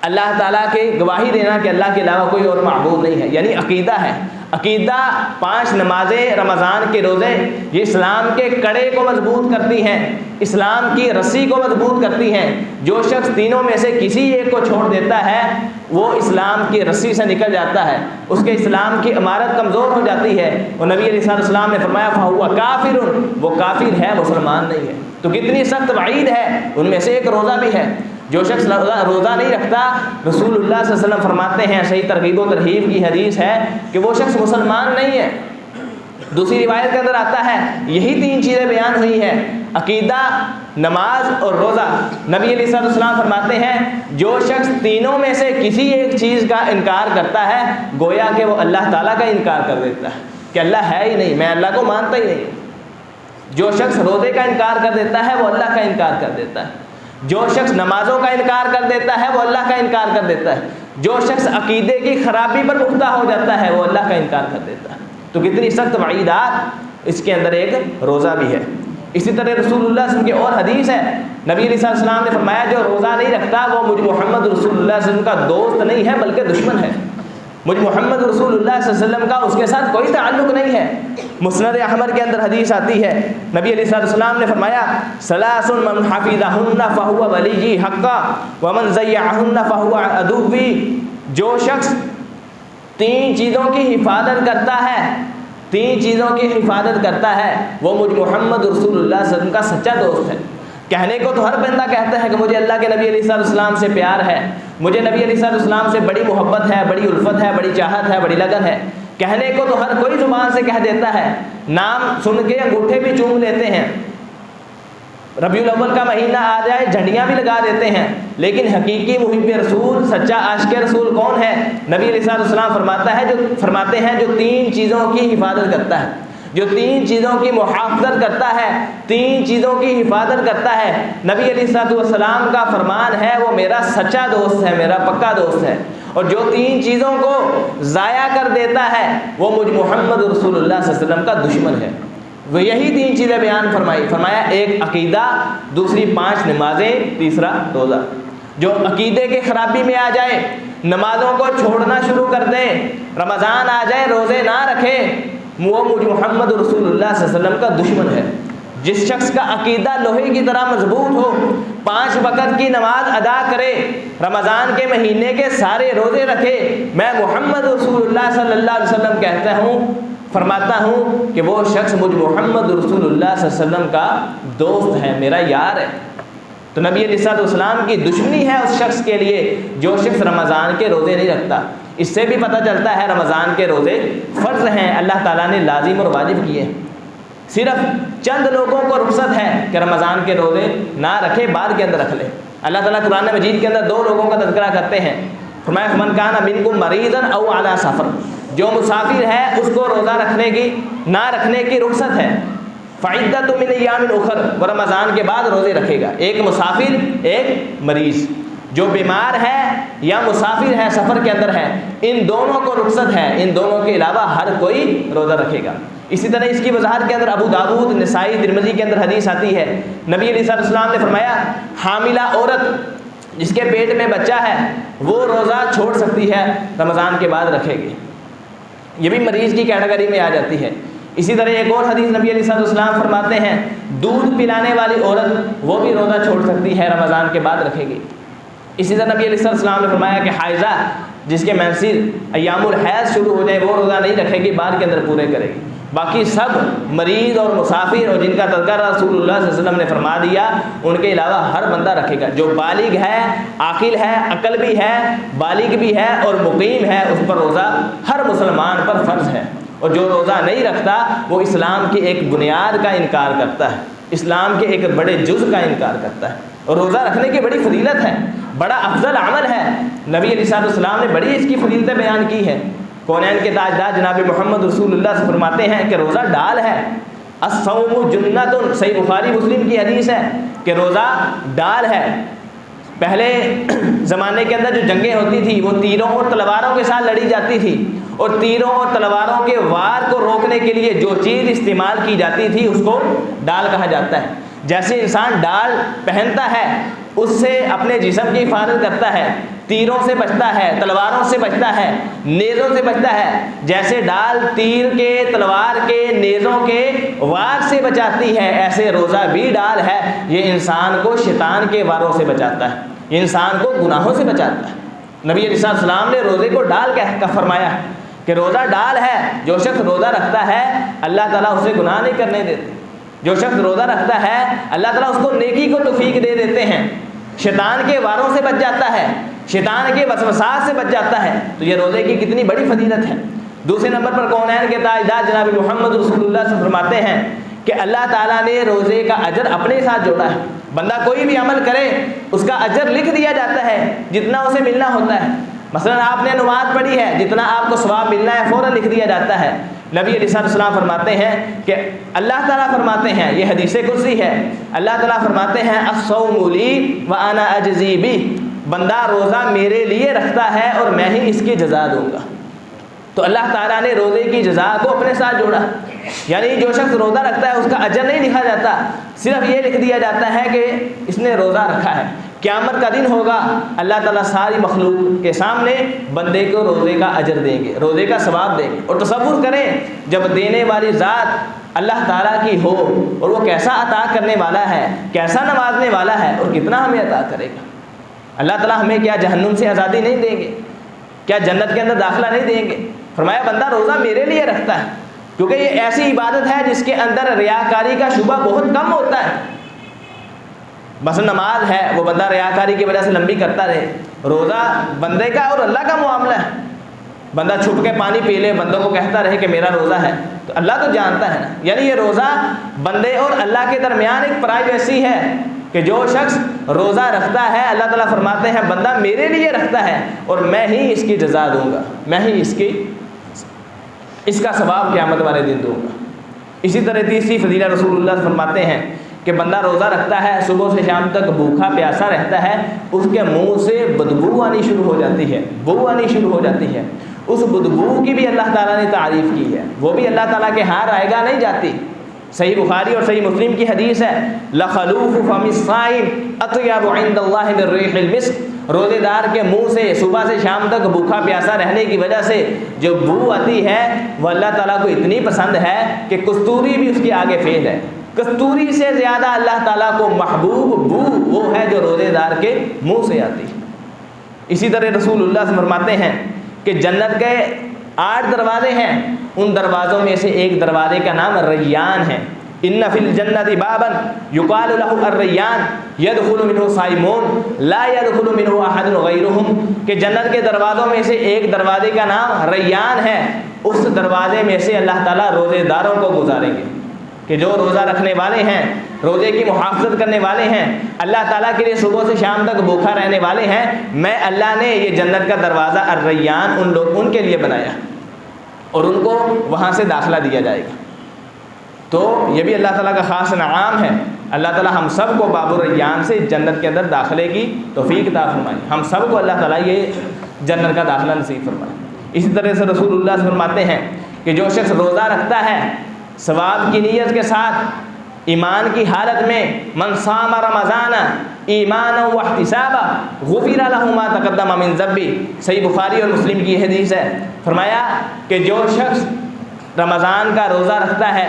اللہ تعالیٰ کے گواہی دینا کہ اللہ کے علاوہ کوئی اور معبود نہیں ہے، یعنی عقیدہ ہے۔ عقیدہ، 5 نمازیں، رمضان کے روزے، یہ اسلام کے کڑے کو مضبوط کرتی ہیں، اسلام کی رسی کو مضبوط کرتی ہیں۔ جو شخص تینوں میں سے کسی ایک کو چھوڑ دیتا ہے وہ اسلام کی رسی سے نکل جاتا ہے، اس کے اسلام کی عمارت کمزور ہو جاتی ہے۔ اور نبی علیہ السلام نے فرمایا فَهُوَ كَافِرٌ، وہ کافر ہے، مسلمان نہیں ہے۔ تو کتنی سخت وعید ہے، ان میں سے ایک روزہ بھی ہے۔ جو شخص روزہ نہیں رکھتا، رسول اللہ صلی اللہ علیہ وسلم فرماتے ہیں، صحیح ترغیب و ترہیب کی حدیث ہے کہ وہ شخص مسلمان نہیں ہے۔ دوسری روایت کے اندر آتا ہے یہی 3 چیزیں بیان ہوئی ہیں، عقیدہ، نماز اور روزہ۔ نبی علیہ السلام فرماتے ہیں جو شخص تینوں میں سے کسی ایک چیز کا انکار کرتا ہے گویا کہ وہ اللہ تعالیٰ کا انکار کر دیتا ہے کہ اللہ ہے ہی نہیں، میں اللہ کو مانتا ہی نہیں۔ جو شخص روزے کا انکار کر دیتا ہے وہ اللہ کا انکار کر دیتا ہے۔ جو شخص نمازوں کا انکار کر دیتا ہے وہ اللہ کا انکار کر دیتا ہے۔ جو شخص عقیدے کی خرابی پر مبتلا ہو جاتا ہے وہ اللہ کا انکار کر دیتا ہے۔ تو کتنی سخت وعیدات، اس کے اندر ایک روزہ بھی ہے۔ اسی طرح رسول اللہ صلی اللہ علیہ وسلم کی اور حدیث ہے، نبی علیہ السلام نے فرمایا جو روزہ نہیں رکھتا وہ مجھ محمد رسول اللہ صلی اللہ علیہ وسلم کا دوست نہیں ہے بلکہ دشمن ہے۔ مجھ محمد رسول اللہ صلی اللہ علیہ وسلم کا اس کے ساتھ کوئی تعلق نہیں ہے۔ مسند احمد کے اندر حدیث آتی ہے، نبی علیہ السلام نے فرمایا ثلاث من حفظہن فہو ولی حقا ومن ضیعہن فہو عدوی، جو شخص 3 چیزوں کی حفاظت کرتا ہے، 3 چیزوں کی حفاظت کرتا ہے وہ مجھ محمد رسول اللہ صلی اللہ علیہ وسلم کا سچا دوست ہے۔ کہنے کو تو ہر بندہ کہتا ہے کہ مجھے اللہ کے نبی علیہ السلام سے پیار ہے، مجھے نبی علیہ السلام سے بڑی محبت ہے، بڑی الفت ہے، بڑی چاہت ہے، بڑی لگن ہے۔ کہنے کو تو ہر کوئی زبان سے کہہ دیتا ہے، نام سن کے انگوٹھے بھی چوم لیتے ہیں، ربیع الاول کا مہینہ آ جائے جھنڈیاں بھی لگا دیتے ہیں، لیکن حقیقی محب رسول، سچا عاشق رسول کون ہے؟ نبی علیہ السلام فرماتے ہیں جو 3 چیزوں کی حفاظت کرتا ہے، جو 3 چیزوں کی محافظت کرتا ہے، 3 چیزوں کی حفاظت کرتا ہے، نبی علیہ السلام کا فرمان ہے وہ میرا سچا دوست ہے، میرا پکا دوست ہے۔ اور جو 3 چیزوں کو ضائع کر دیتا ہے وہ مجھ محمد رسول اللہ صلی اللہ علیہ وسلم کا دشمن ہے۔ وہ یہی 3 چیزیں بیان فرمایا، ایک عقیدہ، دوسری 5 نمازیں، تیسرا روزہ۔ جو عقیدے کے خرابی میں آ جائے، نمازوں کو چھوڑنا شروع کر دیں، رمضان آ جائے روزے نہ رکھے، وہ مجھ محمد رسول اللہ صلی اللہ علیہ وسلم کا دشمن ہے۔ جس شخص کا عقیدہ لوہے کی طرح مضبوط ہو، 5 وقت کی نماز ادا کرے، رمضان کے مہینے کے سارے روزے رکھے، میں محمد رسول اللہ صلی اللہ علیہ وسلم کہتا ہوں، فرماتا ہوں کہ وہ شخص مجھ محمد رسول اللہ صلی اللہ علیہ وسلم کا دوست ہے، میرا یار ہے۔ تو نبی علیہ السلام کی دشمنی ہے اس شخص کے لیے جو شخص رمضان کے روزے نہیں رکھتا۔ اس سے بھی پتہ چلتا ہے رمضان کے روزے فرض ہیں، اللہ تعالیٰ نے لازم اور واجب کیے ہیں۔ صرف چند لوگوں کو رخصت ہے کہ رمضان کے روزے نہ رکھے، بعد کے اندر رکھ لے۔ اللہ تعالیٰ قرآن مجید کے اندر 2 لوگوں کا تذکرہ کرتے ہیں، فرمایا من کان منکم مریضا او علی سفر، جو مسافر ہے اس کو روزہ رکھنے کی نہ رکھنے کی رخصت ہے، فعدۃ من ایام اخر، وہ رمضان کے بعد روزے رکھے گا۔ ایک مسافر، ایک مریض، جو بیمار ہے یا مسافر ہے، سفر کے اندر ہے، ان دونوں کو رخصت ہے، ان دونوں کے علاوہ ہر کوئی روزہ رکھے گا۔ اسی طرح اس کی وضاحت کے اندر ابو داؤد، نسائی، ترمذی کے اندر حدیث آتی ہے، نبی علیہ السلام نے فرمایا حاملہ عورت جس کے پیٹ میں بچہ ہے وہ روزہ چھوڑ سکتی ہے، رمضان کے بعد رکھے گی، یہ بھی مریض کی کیٹیگری میں آ جاتی ہے۔ اسی طرح ایک اور حدیث نبی علیہ السلام فرماتے ہیں دودھ پلانے والی عورت وہ بھی روزہ چھوڑ سکتی ہے، رمضان کے بعد رکھے گی۔ اسی طرح نبی علیہ السلام نے فرمایا کہ حائضہ جس کے منسل ایام الحیض شروع ہو جائے وہ روزہ نہیں رکھے گی، بعد کے اندر پورے کرے گی۔ باقی سب مریض اور مسافر اور جن کا تذکرہ رسول اللہ صلی اللہ علیہ وسلم نے فرما دیا ان کے علاوہ ہر بندہ رکھے گا، جو بالغ ہے، عاقل ہے، عقل بھی ہے، بالغ بھی ہے اور مقیم ہے، اس پر روزہ ہر مسلمان پر فرض ہے۔ اور جو روزہ نہیں رکھتا وہ اسلام کی ایک بنیاد کا انکار کرتا ہے، اسلام کے ایک بڑے جز کا انکار کرتا ہے۔ اور روزہ رکھنے کی بڑی فضیلت ہے، بڑا افضل عمل ہے، نبی علیہ السلام نے بڑی اس کی فضیلتیں بیان کی ہیں۔ کونین کے تاجدار جناب محمد رسول اللہ سے فرماتے ہیں کہ روزہ ڈال ہے، الصوم جنۃ، صحیح بخاری مسلم کی حدیث ہے کہ روزہ ڈال ہے۔ پہلے زمانے کے اندر جو جنگیں ہوتی تھی وہ تیروں اور تلواروں کے ساتھ لڑی جاتی تھی، اور تیروں اور تلواروں کے وار کو روکنے کے لیے جو چیز استعمال کی جاتی تھی اس کو ڈال کہا جاتا ہے۔ جیسے انسان ڈال پہنتا ہے اس سے اپنے جسم کی حفاظت کرتا ہے، تیروں سے بچتا ہے، تلواروں سے بچتا ہے، نیزوں سے بچتا ہے، جیسے ڈال تیر کے، تلوار کے، نیزوں کے وار سے بچاتی ہے، ایسے روزہ بھی ڈال ہے، یہ انسان کو شیطان کے واروں سے بچاتا ہے، یہ انسان کو گناہوں سے بچاتا ہے۔ نبی علیہ السلام نے روزے کو ڈال کا فرمایا کہ روزہ ڈال ہے، جو شخص روزہ رکھتا ہے اللہ تعالیٰ اسے گناہ نہیں کرنے دیتے، جو شخص روزہ رکھتا ہے اللہ تعالیٰ اس کو نیکی کو توفیق دے دیتے ہیں، شیطان کے واروں سے بچ جاتا ہے، شیطان کے وسوسات سے بچ جاتا ہے۔ تو یہ روزے کی کتنی بڑی فضیلت ہے۔ دوسرے نمبر پر کونین کے تاجدار جناب محمد رسول اللہ سے فرماتے ہیں کہ اللہ تعالیٰ نے روزے کا اجر اپنے ساتھ جوڑا ہے، بندہ کوئی بھی عمل کرے اس کا اجر لکھ دیا جاتا ہے جتنا اسے ملنا ہوتا ہے۔ مثلا آپ نے نماز پڑھی ہے، جتنا آپ کو ثواب ملنا ہے فوراً لکھ دیا جاتا ہے۔ نبی علیہ السلام فرماتے ہیں کہ اللہ تعالیٰ فرماتے ہیں، یہ حدیث قدسی ہے، اللہ تعالیٰ فرماتے ہیں الصوم لی وانا اجزی بہ، بندہ روزہ میرے لیے رکھتا ہے اور میں ہی اس کی جزا دوں گا۔ تو اللہ تعالیٰ نے روزے کی جزا کو اپنے ساتھ جوڑا، یعنی جو شخص روزہ رکھتا ہے اس کا اجر نہیں لکھا جاتا، صرف یہ لکھ دیا جاتا ہے کہ اس نے روزہ رکھا ہے۔ قیامت کا دن ہوگا، اللہ تعالیٰ ساری مخلوق کے سامنے بندے کو روزے کا اجر دیں گے، روزے کا ثواب دیں گے۔ اور تصور کریں جب دینے والی ذات اللہ تعالیٰ کی ہو اور وہ کیسا عطا کرنے والا ہے، کیسا نوازنے والا ہے اور کتنا ہمیں عطا کرے گا۔ اللہ تعالیٰ ہمیں کیا جہنم سے آزادی نہیں دیں گے، کیا جنت کے اندر داخلہ نہیں دیں گے؟ فرمایا بندہ روزہ میرے لیے رکھتا ہے، کیونکہ یہ ایسی عبادت ہے جس کے اندر ریاکاری کا شبہ بہت کم ہوتا ہے۔ مثلا نماز ہے، وہ بندہ ریاکاری کی وجہ سے لمبی کرتا رہے، روزہ بندے کا اور اللہ کا معاملہ ہے، بندہ چھپ کے پانی پی لے، بندوں کو کہتا رہے کہ میرا روزہ ہے، تو اللہ تو جانتا ہے نا۔ یعنی یہ روزہ بندے اور اللہ کے درمیان ایک پرائیویسی ہے کہ جو شخص روزہ رکھتا ہے اللہ تعالیٰ فرماتے ہیں بندہ میرے لیے رکھتا ہے اور میں ہی اس کی جزا دوں گا، میں ہی اس کا ثواب قیامت والے دن دوں گا۔ اسی طرح تیسری فضیلت رسول اللہ فرماتے ہیں کہ بندہ روزہ رکھتا ہے، صبح سے شام تک بھوکا پیاسا رہتا ہے، اس کے منہ سے بدبو آنی شروع ہو جاتی ہے، بو آنی شروع ہو جاتی ہے، اس بدبو کی بھی اللہ تعالیٰ نے تعریف کی ہے، وہ بھی اللہ تعالیٰ کے ہاں رائے گاہ نہیں جاتی۔ صحیح بخاری اور صحیح مسلم کی حدیث ہے لخلوف فم الصائم اطیب عند اللہ من ریح المسک، روزے دار کے منہ سے صبح سے شام تک بھوکا پیاسا رہنے کی وجہ سے جو بو آتی ہے وہ اللہ تعالیٰ کو اتنی پسند ہے کہ کستوری بھی اس کے آگے فیل ہے۔ کستوری سے زیادہ اللہ تعالیٰ کو محبوب بو وہ ہے جو روزے دار کے منہ سے آتی ہے۔ اسی طرح رسول اللہ سے فرماتے ہیں کہ جنت کے 8 دروازے ہیں، ان دروازوں میں سے ایک دروازے کا نام ریان ہے۔ ان فی الجنت بابا یقال له الریان یدخل منه صائمون لا يدخل منه احد غیرهم، کہ جنت کے دروازوں میں سے ایک دروازے کا نام ریان ہے، اس دروازے میں سے اللہ تعالیٰ روزے داروں کو گزاریں گے کہ جو روزہ رکھنے والے ہیں، روزے کی محافظت کرنے والے ہیں، اللہ تعالیٰ کے لیے صبح سے شام تک بھوکا رہنے والے ہیں، میں اللہ نے یہ جنت کا دروازہ الریان ان کے لیے بنایا اور ان کو وہاں سے داخلہ دیا جائے گا۔ تو یہ بھی اللہ تعالیٰ کا خاص انعام ہے۔ اللہ تعالیٰ ہم سب کو باب الریان سے جنت کے اندر داخلے کی توفیق عطا فرمائے، ہم سب کو اللہ تعالیٰ یہ جنت کا داخلہ نصیب فرمائے۔ اسی طرح سے رسول اللہ سے فرماتے ہیں کہ جو شخص روزہ رکھتا ہے ثواب کی نیت کے ساتھ ایمان کی حالت میں، من صام رمضان ایمانا واحتسابا غفر له ما تقدم من ذنبه، صحیح بخاری اور مسلم کی حدیث ہے۔ فرمایا کہ جو شخص رمضان کا روزہ رکھتا ہے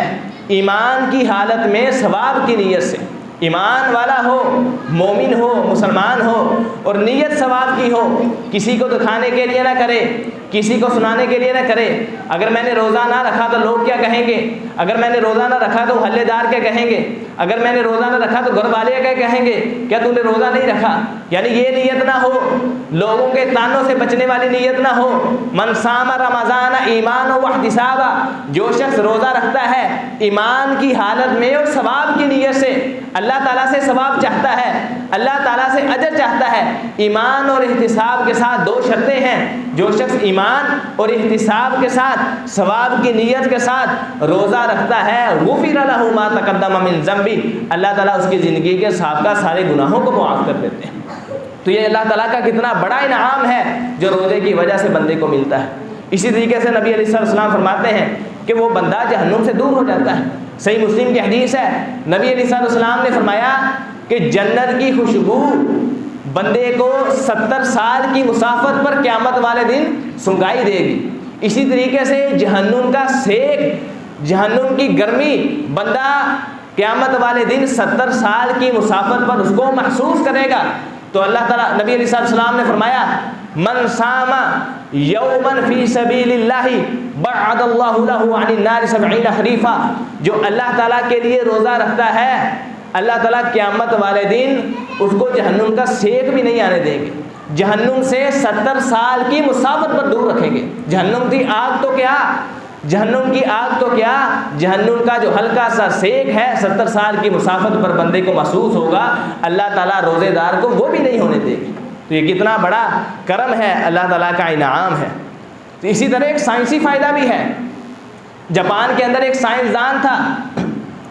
ایمان کی حالت میں ثواب کی نیت سے، ایمان والا ہو، مومن ہو، مسلمان ہو اور نیت ثواب کی ہو، کسی کو دکھانے کے لیے نہ کرے، کسی کو سنانے کے لیے نہ کرے، اگر میں نے روزہ نہ رکھا تو لوگ کیا کہیں گے، اگر میں نے روزہ نہ رکھا تو محلے دار کیا کہیں گے، اگر میں نے روزہ نہ رکھا تو گھر والے کیا کہیں گے، کیا تو نے روزہ نہیں رکھا، یعنی یہ نیت نہ ہو، لوگوں کے طعنوں سے بچنے والی نیت نہ ہو۔ من صام رمضان ایمانا واحتسابا، جو شخص روزہ رکھتا ہے ایمان کی حالت میں اور ثواب کی نیت سے، اللہ تعالیٰ سے ثواب چاہتا ہے، اللہ تعالیٰ سے اجر چاہتا ہے، ایمان اور احتساب کے ساتھ 2 شرطیں ہیں، جو شخص ایمان اور احتساب کے ساتھ ثواب کی نیت کے ساتھ روزہ رکھتا ہے غفر له ما تقدم من ذنبه، اللہ تعالیٰ اس کی زندگی کے سابقہ سارے گناہوں کو معاف کر دیتے ہیں۔ تو یہ اللہ تعالیٰ کا کتنا بڑا انعام ہے جو روزے کی وجہ سے بندے کو ملتا ہے۔ اسی طریقے سے نبی علیہ السلام فرماتے ہیں کہ وہ بندہ جہنم سے دور ہو جاتا ہے۔ صحیح مسلم کی حدیث ہے، نبی علیہ السلام نے فرمایا کہ جنت کی خوشبو بندے کو 70 سال کی مسافت پر قیامت والے دن سنگائی دے گی۔ اسی طریقے سے جہنم کا سیک، جہنم کی گرمی بندہ قیامت والے دن 70 سال کی مسافت پر اس کو محسوس کرے گا۔ تو اللہ تعالیٰ نبی علیہ السلام نے فرمایا من صام یوما فی سبیل اللہ بعد اللہ له عن النار 70 خریفا، جو اللہ تعالیٰ کے لیے روزہ رکھتا ہے اللہ تعالیٰ قیامت والے دن اس کو جہنم کا سیک بھی نہیں آنے دیں گے، جہنم سے 70 سال کی مسافت پر دور رکھیں گے۔ جہنم کی آگ تو کیا، جہنم کی آگ تو کیا، جہنم کا جو ہلکا سا سیک ہے 70 سال کی مسافت پر بندے کو محسوس ہوگا، اللہ تعالیٰ روزے دار کو وہ بھی نہیں ہونے دے گی۔ تو یہ کتنا بڑا کرم ہے، اللہ تعالیٰ کا انعام ہے۔ تو اسی طرح ایک سائنسی فائدہ بھی ہے۔ جاپان کے اندر ایک سائنسدان تھا،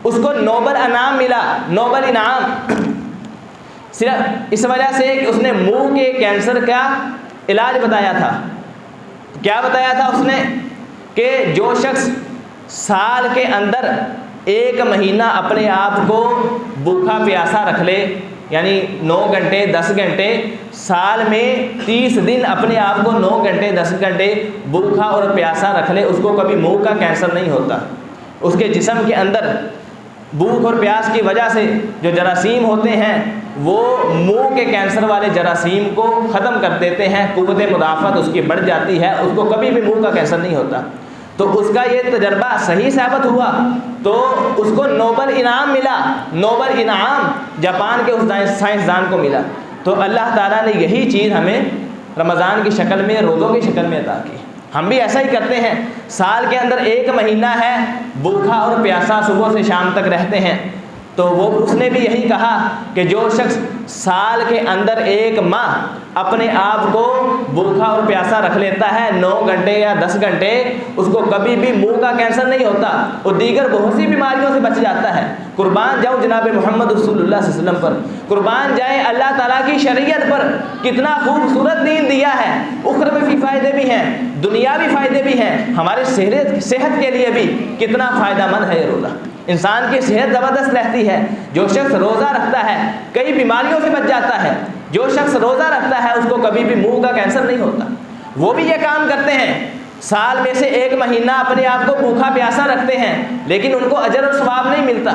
اس کو نوبل انعام ملا، نوبل انعام، صرف اس وجہ سے کہ اس نے منہ کے کینسر کا علاج بتایا تھا۔ کیا بتایا تھا اس نے کہ جو شخص سال کے اندر 1 مہینہ اپنے آپ کو بھوکا پیاسا رکھ لے، یعنی 9 گھنٹے 10 گھنٹے، سال میں 30 دن اپنے آپ کو 9 گھنٹے 10 گھنٹے بھوکا اور پیاسا رکھ لے، اس کو کبھی منہ کا کینسر نہیں ہوتا۔ اس کے جسم کے اندر بھوک اور پیاس کی وجہ سے جو جراثیم ہوتے ہیں وہ منہ کے کینسر والے جراثیم کو ختم کر دیتے ہیں، قوت مدافعت اس کی بڑھ جاتی ہے، اس کو کبھی بھی منہ کا کینسر نہیں ہوتا۔ تو اس کا یہ تجربہ صحیح ثابت ہوا تو اس کو نوبل انعام ملا، نوبل انعام جاپان کے اس سائنسدان کو ملا۔ تو اللہ تعالیٰ نے یہی چیز ہمیں رمضان کی شکل میں، روزوں کی شکل میں عطا کی۔ ہم بھی ایسا ہی کرتے ہیں، سال کے اندر 1 مہینہ ہے بھوکا اور پیاسا صبح سے شام تک رہتے ہیں، تو وہ اس نے بھی یہی کہا کہ جو شخص سال کے اندر 1 ماہ اپنے آپ کو بھوکا اور پیاسا رکھ لیتا ہے 9 گھنٹے یا 10 گھنٹے، اس کو کبھی بھی منہ کا کینسر نہیں ہوتا اور دیگر بہت سی بیماریوں سے بچ جاتا ہے۔ قربان جاؤں جناب محمد رسول اللہ صلی اللہ علیہ وسلم پر، قربان جائیں اللہ تعالیٰ کی شریعت پر، کتنا خوبصورت دین دیا ہے، اخروی فائدے بھی ہیں، دنیاوی فائدے بھی ہیں، ہمارے صحت کے لیے بھی کتنا فائدہ مند ہے یہ روزہ۔ انسان کی صحت زبردست رہتی ہے، جو شخص روزہ رکھتا ہے کئی بیماریوں سے بچ جاتا ہے، جو شخص روزہ رکھتا ہے اس کو کبھی بھی منہ کا کینسر نہیں ہوتا۔ وہ بھی یہ کام کرتے ہیں، سال میں سے 1 مہینہ اپنے آپ کو بھوکا پیاسا رکھتے ہیں، لیکن ان کو اجر اور ثواب نہیں ملتا۔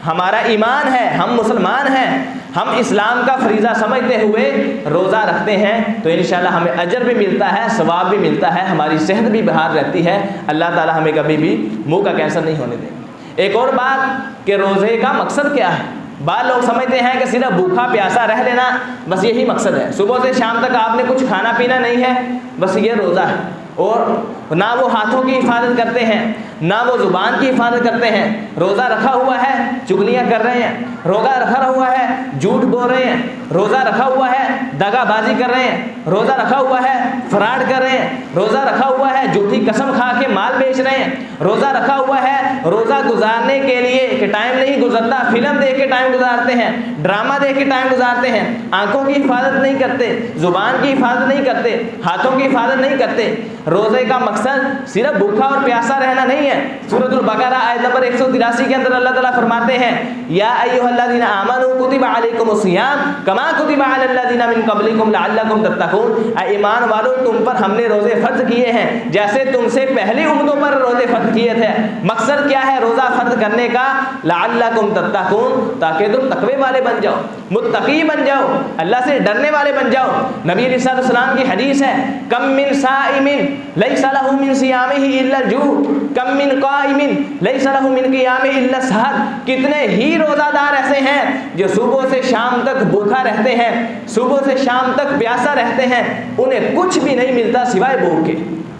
ہمارا ایمان ہے، ہم مسلمان ہیں، ہم اسلام کا فریضہ سمجھتے ہوئے روزہ رکھتے ہیں تو انشاءاللہ ہمیں اجر بھی ملتا ہے، ثواب بھی ملتا ہے، ہماری صحت بھی بحال رہتی ہے، اللہ تعالی ہمیں کبھی بھی منہ کا کینسر نہیں ہونے دیں۔ ایک اور بات کہ روزے کا مقصد کیا ہے؟ بعض لوگ سمجھتے ہیں کہ صرف بھوکا پیاسا رہ لینا بس یہی مقصد ہے، صبح سے شام تک آپ نے کچھ کھانا پینا نہیں ہے، بس یہ روزہ ہے، اور نہ وہ ہاتھوں کی حفاظت کرتے ہیں، نہ وہ زبان کی حفاظت کرتے ہیں، روزہ رکھا ہوا ہے چگلیاں کر رہے ہیں، روزہ رکھا ہوا ہے جھوٹ بول رہے ہیں، روزہ رکھا ہوا ہے دغا بازی کر رہے ہیں، روزہ رکھا ہوا ہے فراڈ کر رہے ہیں، روزہ رکھا ہوا ہے جھوٹی قسم کھا کے مال بیچ رہے ہیں، روزہ رکھا ہوا ہے روزہ گزارنے کے لیے کہ ٹائم نہیں گزرتا، فلم دیکھ کے ٹائم گزارتے ہیں، ڈرامہ دیکھ کے ٹائم گزارتے ہیں، آنکھوں کی حفاظت نہیں کرتے، زبان کی حفاظت نہیں کرتے، ہاتھوں کی حفاظت نہیں کرتے۔ روزے کا مقصد صرف بھوکا اور پیاسا رہنا نہیں ہے۔ سورۃ البقرہ آیت نمبر 183 کے اندر اللہ تعالیٰ فرماتے ہیں یا ایھا الذین آمنوا کتب علیکم الصیام کما کتب علی الذین من قبلکم لعلکم تتقون، اے ایمان والو تم پر ہم نے روزے فرض کیے ہیں جیسے تم سے پہلی امتوں پر روزے فرض کیے تھے۔ مقصد کیا ہے روزہ فرض کرنے کا؟ لعلکم تتقون، تاکہ تم تقوی والے بن جاؤ، متقی بن جاؤ، اللہ سے ڈرنے والے بن جاؤ۔ نبی علیہ السلام کی حدیث ہے کم من صائم لیس لہ من صیامہ الا الجوع کم من قائم لیس لہ من قیامہ الا السحر، کتنے ہی روزہ دار ایسے ہیں جو صبح سے شام تک بھوکا رہتے ہیں، صبح سے شام تک پیاسا رہتے ہیں، انہیں کچھ بھی نہیں ملتا سوائے بھوک کے۔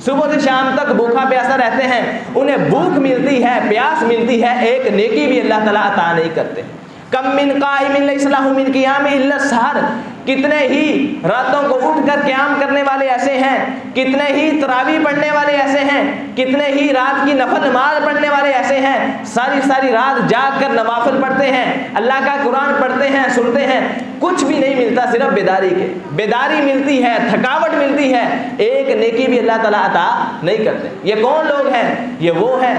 صبح سے شام تک بھوکا پیاسا رہتے ہیں، انہیں بھوک ملتی ہے، پیاس ملتی ہے، ایک نیکی بھی اللہ تعالیٰ عطا نہیں کرتے۔ کم من قائم لیس لہ من قیام الا السحر، کتنے ہی راتوں کو اٹھ کر قیام کرنے والے ایسے ہیں، کتنے ہی تراویح پڑھنے والے ایسے ہیں، کتنے ہی رات کی نفل نماز پڑھنے والے ایسے ہیں، ساری رات جاگ کر نوافل پڑھتے ہیں، اللہ کا قرآن پڑھتے ہیں، سنتے ہیں، کچھ بھی نہیں ملتا صرف بیداری ملتی ہے، تھکاوٹ ملتی ہے، ایک نیکی بھی اللہ تعالیٰ عطا نہیں کرتے۔ یہ کون لوگ ہیں؟ یہ وہ ہیں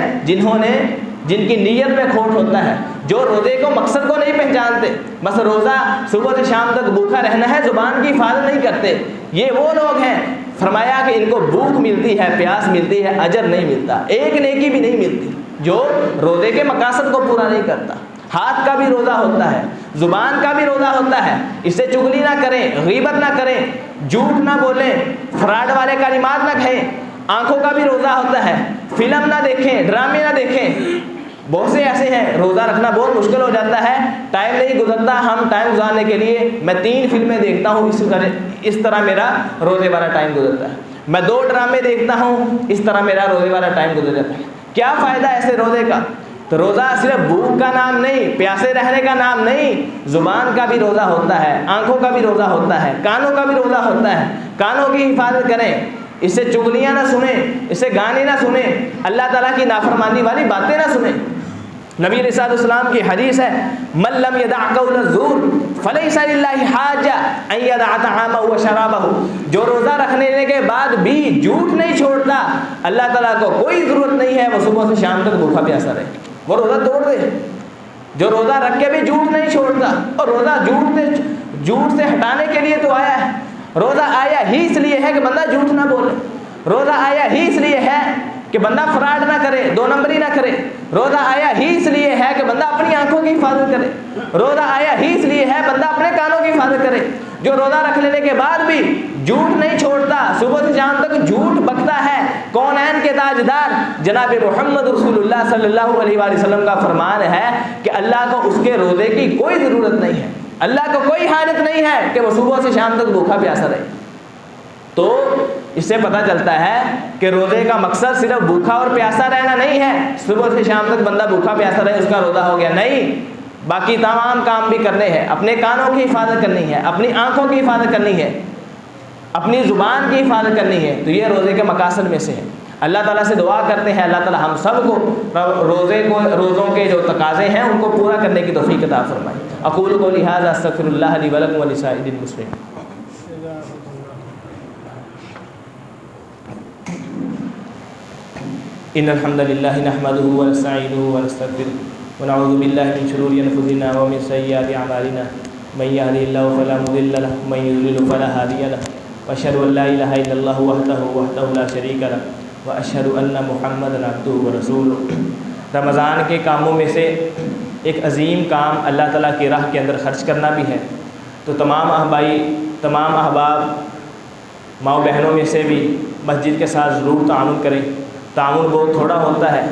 جن کی نیت میں کھوٹ ہوتا ہے، جو روزے کو مقصد کو نہیں پہچانتے، بس روزہ صبح سے شام تک بھوکا رہنا ہے، زبان کی حفاظت نہیں کرتے۔ یہ وہ لوگ ہیں فرمایا کہ ان کو بھوک ملتی ہے، پیاس ملتی ہے، اجر نہیں ملتا، ایک نیکی بھی نہیں ملتی جو روزے کے مقاصد کو پورا نہیں کرتا۔ ہاتھ کا بھی روزہ ہوتا ہے، زبان کا بھی روزہ ہوتا ہے، اس سے چگلی نہ کریں، غیبت نہ کریں، جھوٹ نہ بولیں، فراڈ والے کلمات نہ کہیں۔ آنکھوں کا بھی روزہ ہوتا ہے، فلم نہ دیکھیں، ڈرامے نہ دیکھیں۔ بہت سے ایسے ہیں روزہ رکھنا بہت مشکل ہو جاتا ہے، ٹائم نہیں گزرتا، ہم ٹائم گزارنے کے لیے میں 3 فلمیں دیکھتا ہوں، اس طرح میرا روزے والا ٹائم گزرتا ہے، میں 2 ڈرامے دیکھتا ہوں، اس طرح میرا روزے والا ٹائم گزر جاتا ہے۔ کیا فائدہ ایسے روزے کا؟ تو روزہ صرف بھوک کا نام نہیں، پیاسے رہنے کا نام نہیں، زبان کا بھی روزہ ہوتا ہے، آنکھوں کا بھی روزہ ہوتا ہے، کانوں کا بھی روزہ ہوتا ہے۔ کانوں کی حفاظت کریں، اس سے چگلیاں نہ سنیں، اس سے گانے نہ سنیں، اللہ تعالیٰ کی نافرمانی والی باتیں نہ سنیں۔ نبی علیہ السلام کی حدیث ہے من لم يدع قول الزور فليس لله حاجة ان يدع طعامه وشرابه، جو روزہ رکھنے کے بعد بھی جھوٹ نہیں چھوڑتا، اللہ تعالیٰ کو کوئی ضرورت نہیں ہے وہ صبح سے شام تک بھوکا پیاسا رہے، وہ روزہ توڑ دے۔ جو روزہ رکھ کے بھی جھوٹ نہیں چھوڑتا، اور روزہ جھوٹ سے ہٹانے کے لیے تو آیا ہے، روزہ آیا ہی اس لیے ہے کہ بندہ جھوٹ نہ بولے، روزہ آیا ہی اس لیے ہے کہ بندہ فراڈ نہ کرے، 2 نمبری نہ کرے، روزہ آیا ہی اس لیے ہے کہ بندہ اپنی آنکھوں کی حفاظت کرے، روزہ آیا ہی اس لیے ہے بندہ اپنے کانوں کی حفاظت کرے۔ جو روزہ رکھ لینے کے بعد بھی جھوٹ نہیں چھوڑتا، صبح سے شام تک جھوٹ بکتا ہے، کونین کے تاجدار جناب محمد رسول اللہ صلی اللہ علیہ وآلہ وسلم کا فرمان ہے کہ اللہ کو اس کے روزے کی کوئی ضرورت نہیں ہے، اللہ کو کوئی حاجت نہیں ہے کہ وہ صبح سے شام تک بھوکا پیاسا رہے۔ تو اس سے پتہ چلتا ہے کہ روزے کا مقصد صرف بھوکا اور پیاسا رہنا نہیں ہے، صبح سے شام تک بندہ بھوکا پیاسا رہے اس کا روزہ ہو گیا، نہیں، باقی تمام کام بھی کرنے ہیں، اپنے کانوں کی حفاظت کرنی ہے، اپنی آنکھوں کی حفاظت کرنی ہے، اپنی زبان کی حفاظت کرنی ہے، تو یہ روزے کے مقاصد میں سے ہے۔ اللہ تعالیٰ سے دعا کرتے ہیں اللہ تعالیٰ ہم سب کو روزوں کے جو تقاضے ہیں ان کو پورا کرنے کی توفیق عطا فرمائے۔ اقول قولی ھذا استغفر اللہ لی ولکم ولسائر المسلمین۔ ان الحمد للہ نحمده ونستعینه ونستغفره ونعوذ باللہ من شرور انفسنا ومن سیئات اعمالنا من يهده الله فلا مضل له ومن يضلل فلا هادي له واشهد ان لا اله الا الله وحده لا شريك له واشهد ان محمدا عبده ورسوله۔ رمضان کے کاموں میں سے ایک عظیم کام اللہ تعالیٰ کی راہ کے اندر خرچ کرنا بھی ہے۔ تو تمام احباب ماؤں بہنوں میں سے بھی مسجد کے ساتھ ضرور تعاون کریں۔ تعاون بہت تھوڑا ہوتا ہے،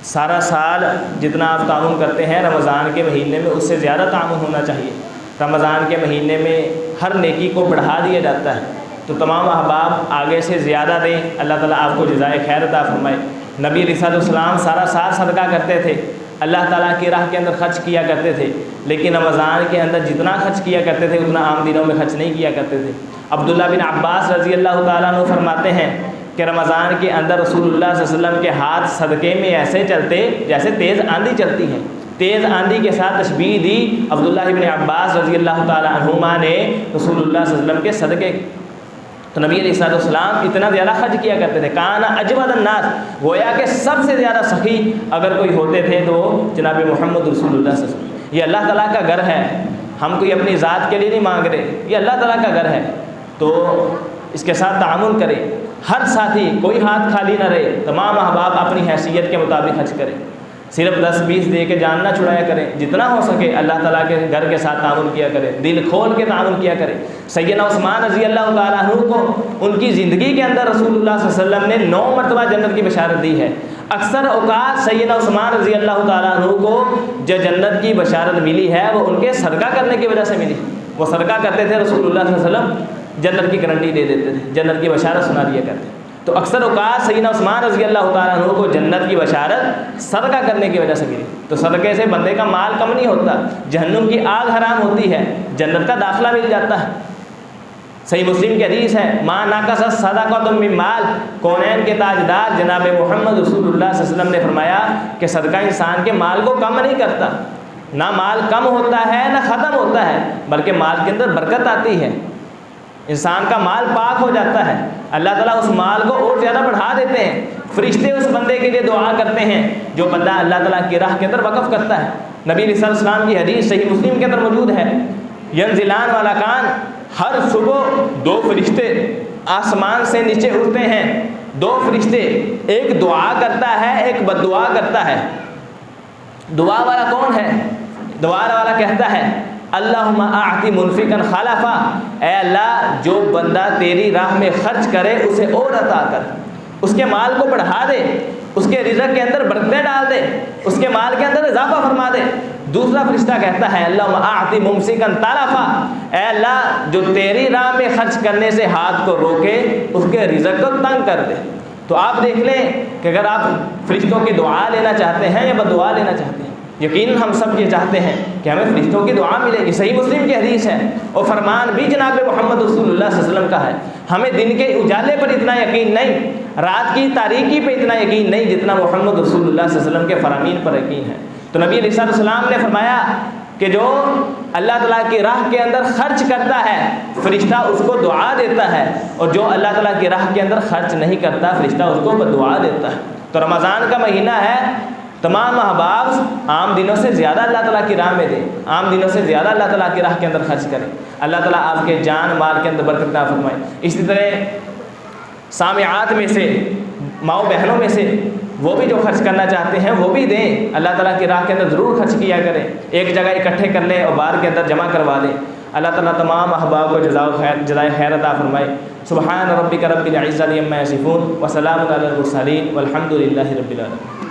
سارا سال جتنا آپ تعاون کرتے ہیں رمضان کے مہینے میں اس سے زیادہ تعاون ہونا چاہیے۔ رمضان کے مہینے میں ہر نیکی کو بڑھا دیا جاتا ہے، تو تمام احباب آگے سے زیادہ دیں، اللہ تعالیٰ آپ کو جزائے خیر عطا فرمائے۔ نبی علیہ السلام سارا سال صدقہ کرتے تھے، اللہ تعالیٰ کی راہ کے اندر خرچ کیا کرتے تھے، لیکن رمضان کے اندر جتنا خرچ کیا کرتے تھے اتنا عام دنوں میں خرچ نہیں کیا کرتے تھے۔ عبداللہ بن عباس رضی اللہ تعالیٰ عنہ فرماتے ہیں کہ رمضان کے اندر رسول اللہ صلی اللہ علیہ وسلم کے ہاتھ صدقے میں ایسے چلتے جیسے تیز آندھی چلتی ہے۔ تیز آندھی کے ساتھ تشبیہ دی عبداللہ بن عباس رضی اللہ تعالیٰ عنہما نے رسول اللہ صلی اللہ علیہ وسلم کے صدقے۔ تو نبی علیہ السلام اتنا زیادہ خرچ کیا کرتے تھے، کان اجود الناس، گویا کہ سب سے زیادہ سخی اگر کوئی ہوتے تھے تو جناب محمد رسول اللہ صلی اللہ علیہ وسلم۔ یہ اللہ تعالیٰ کا گھر ہے، ہم کوئی اپنی ذات کے لیے نہیں مانگ رہے، یہ اللہ تعالیٰ کا گھر ہے، تو اس کے ساتھ تعاون کریں۔ ہر ساتھی کوئی ہاتھ خالی نہ رہے، تمام احباب اپنی حیثیت کے مطابق خرچ کریں، صرف 10-20 دے کے جان نہ چھڑایا کریں، جتنا ہو سکے اللہ تعالیٰ کے گھر کے ساتھ تعاون کیا کریں، دل کھول کے تعاون کیا کریں۔ سیدنا عثمان رضی اللہ تعالیٰ عنہ کو ان کی زندگی کے اندر رسول اللہ صلی اللہ علیہ وسلم نے 9 مرتبہ جنت کی بشارت دی ہے۔ اکثر اوقات سیدنا عثمان رضی اللہ تعالیٰ عنہ کو جو جنت کی بشارت ملی ہے وہ ان کے صدقہ کرنے کی وجہ سے ملی۔ وہ صدقہ کرتے تھے، رسول اللہ صلی اللہ علیہ وسلم جنت کی گارنٹی دے دیتے تھے، جنت کی بشارت سنا دیا کرتے۔ تو اکثر اوقات سیدنا عثمان رضی اللہ تعالیٰ عنہ کو جنت کی بشارت صدقہ کرنے کی وجہ سے ملی۔ تو صدقے سے بندے کا مال کم نہیں ہوتا، جہنم کی آگ حرام ہوتی ہے، جنت کا داخلہ مل جاتا ہے۔ صحیح مسلم کی حدیث ہے، ما نقص صدقۃ من مال، کونین کے تاجدار جناب محمد رسول اللہ صلی اللہ علیہ وسلم نے فرمایا کہ صدقہ انسان کے مال کو کم نہیں کرتا، نہ مال کم ہوتا ہے نہ ختم ہوتا ہے، بلکہ مال کے اندر برکت آتی ہے، انسان کا مال پاک ہو جاتا ہے، اللہ تعالیٰ اس مال کو اور زیادہ بڑھا دیتے ہیں۔ فرشتے اس بندے کے لیے دعا کرتے ہیں جو بندہ اللہ تعالیٰ کی راہ کے اندر وقف کرتا ہے۔ نبی علیہ السلام کی حدیث صحیح مسلم کے اندر موجود ہے، ینزلان والا کان، ہر صبح 2 فرشتے آسمان سے نیچے اٹھتے ہیں، 2 فرشتے، ایک دعا کرتا ہے ایک بد دعا کرتا ہے۔ دعا والا کون ہے؟ دعا والا کہتا ہے اللہم اعطی منفقا خلفا، اے اللہ جو بندہ تیری راہ میں خرچ کرے اسے اور عطا کر، اس کے مال کو بڑھا دے، اس کے رزق کے اندر برکتیں ڈال دے، اس کے مال کے اندر اضافہ فرما دے۔ دوسرا فرشتہ کہتا ہے اللہم اعطی ممسکا تلفا، اے اللہ جو تیری راہ میں خرچ کرنے سے ہاتھ کو روکے اس کے رزق کو تنگ کر دے۔ تو آپ دیکھ لیں کہ اگر آپ فرشتوں کی دعا لینا چاہتے ہیں یا بد دعا لینا چاہتے ہیں، یقیناً ہم سب یہ چاہتے ہیں کہ ہمیں فرشتوں کی دعا ملے گی۔ صحیح مسلم کی حدیث ہے، اور فرمان بھی جناب محمد رسول اللہ صلی اللہ علیہ وسلم کا ہے، ہمیں دن کے اجالے پر اتنا یقین نہیں، رات کی تاریکی پہ اتنا یقین نہیں جتنا محمد رسول اللہ صلی اللہ علیہ وسلم کے فرامین پر یقین ہے۔ تو نبی علیہ السلام نے فرمایا کہ جو اللہ تعالیٰ کی راہ کے اندر خرچ کرتا ہے فرشتہ اس کو دعا دیتا ہے، اور جو اللہ تعالیٰ کی راہ کے اندر خرچ نہیں کرتا فرشتہ اس کو دعا دیتا ہے۔ تو رمضان کا مہینہ ہے، تمام احباب عام دنوں سے زیادہ اللہ تعالیٰ کی راہ میں دیں، عام دنوں سے زیادہ اللہ تعالیٰ کی راہ کے اندر خرچ کریں، اللہ تعالیٰ آپ کے جان مال کے اندر برکت عطا فرمائے۔ اسی طرح سامعات میں سے، ماؤں بہنوں میں سے وہ بھی جو خرچ کرنا چاہتے ہیں وہ بھی دیں، اللہ تعالیٰ کی راہ کے اندر ضرور خرچ کیا کریں، ایک جگہ اکٹھے کر لیں اور بار کے اندر جمع کروا دیں۔ اللہ تعالیٰ تمام احباب کو جزائے خیر عطا فرمائے۔ سبحان ربک رب العزۃ عما یصفون وسلام علی المرسلین والحمد للہ رب العالمین۔